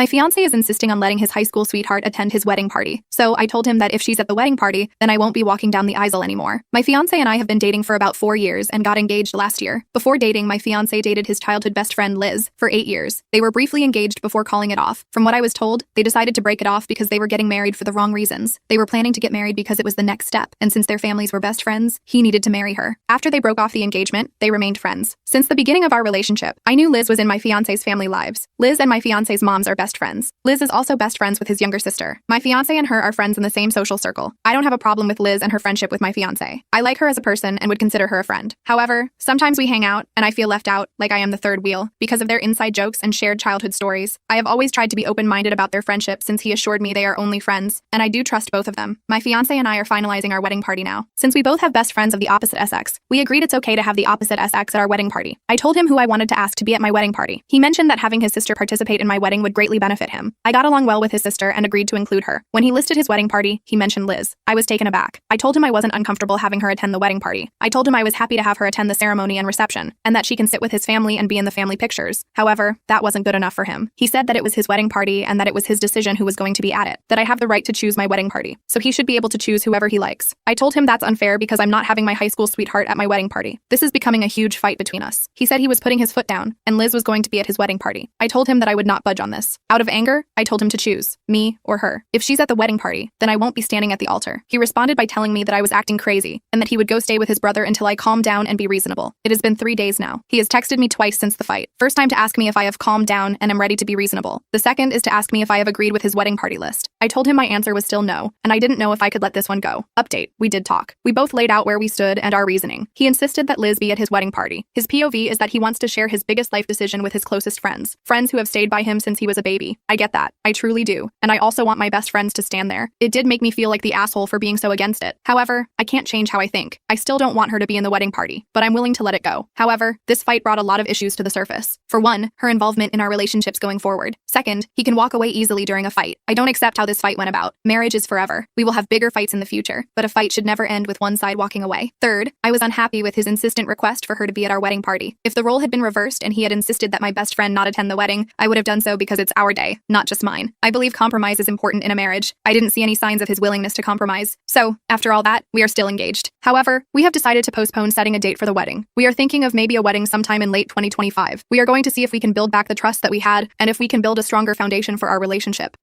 My fiancé is insisting on letting his high school sweetheart attend his wedding party. So I told him that if she's at the wedding party, then I won't be walking down the aisle anymore. My fiancé and I have been dating for about 4 years and got engaged last year. Before dating, my fiancé dated his childhood best friend Liz for 8 years. They were briefly engaged before calling it off. From what I was told, they decided to break it off because they were getting married for the wrong reasons. They were planning to get married because it was the next step, and since their families were best friends, he needed to marry her. After they broke off the engagement, they remained friends. Since the beginning of our relationship, I knew Liz was in my fiancé's family lives. Liz and my fiancé's moms are best friends. Liz is also best friends with his younger sister. My fiancé and her are friends in the same social circle. I don't have a problem with Liz and her friendship with my fiancé. I like her as a person and would consider her a friend. However, sometimes we hang out and I feel left out, like I am the third wheel, because of their inside jokes and shared childhood stories. I have always tried to be open-minded about their friendship since he assured me they are only friends, and I do trust both of them. My fiancé and I are finalizing our wedding party now. Since we both have best friends of the opposite sex, we agreed it's okay to have the opposite sex at our wedding party. I told him who I wanted to ask to be at my wedding party. He mentioned that having his sister participate in my wedding would greatly benefit him. I got along well with his sister and agreed to include her. When he listed his wedding party, he mentioned Liz. I was taken aback. I told him I wasn't uncomfortable having her attend the wedding party. I told him I was happy to have her attend the ceremony and reception, and that she can sit with his family and be in the family pictures. However, that wasn't good enough for him. He said that it was his wedding party and that it was his decision who was going to be at it, that I have the right to choose my wedding party, so he should be able to choose whoever he likes. I told him that's unfair because I'm not having my high school sweetheart at my wedding party. This is becoming a huge fight between us. He said he was putting his foot down, and Liz was going to be at his wedding party. I told him that I would not budge on this. Out of anger, I told him to choose me or her. If she's at the wedding party, then I won't be standing at the altar. He responded by telling me that I was acting crazy and that he would go stay with his brother until I calmed down and be reasonable. It has been 3 days now. He has texted me twice since the fight. First time to ask me if I have calmed down and am ready to be reasonable. The second is to ask me if I have agreed with his wedding party list. I told him my answer was still no, and I didn't know if I could let this one go. Update: we did talk. We both laid out where we stood and our reasoning. He insisted that Liz be at his wedding party. His POV is that he wants to share his biggest life decision with his closest friends who have stayed by him since he was a baby. I get that. I truly do. And I also want my best friends to stand there. It did make me feel like the asshole for being so against it. However, I can't change how I think. I still don't want her to be in the wedding party, but I'm willing to let it go. However, this fight brought a lot of issues to the surface. For one, her involvement in our relationships going forward. Second, he can walk away easily during a fight. I don't accept how this fight went about. Marriage is forever. We will have bigger fights in the future, but a fight should never end with one side walking away. Third, I was unhappy with his insistent request for her to be at our wedding party. If the role had been reversed and he had insisted that my best friend not attend the wedding, I would have done so because it's our day, not just mine. I believe compromise is important in a marriage. I didn't see any signs of his willingness to compromise. So, after all that, we are still engaged. However, we have decided to postpone setting a date for the wedding. We are thinking of maybe a wedding sometime in late 2025. We are going to see if we can build back the trust that we had and if we can build a stronger foundation for our relationship.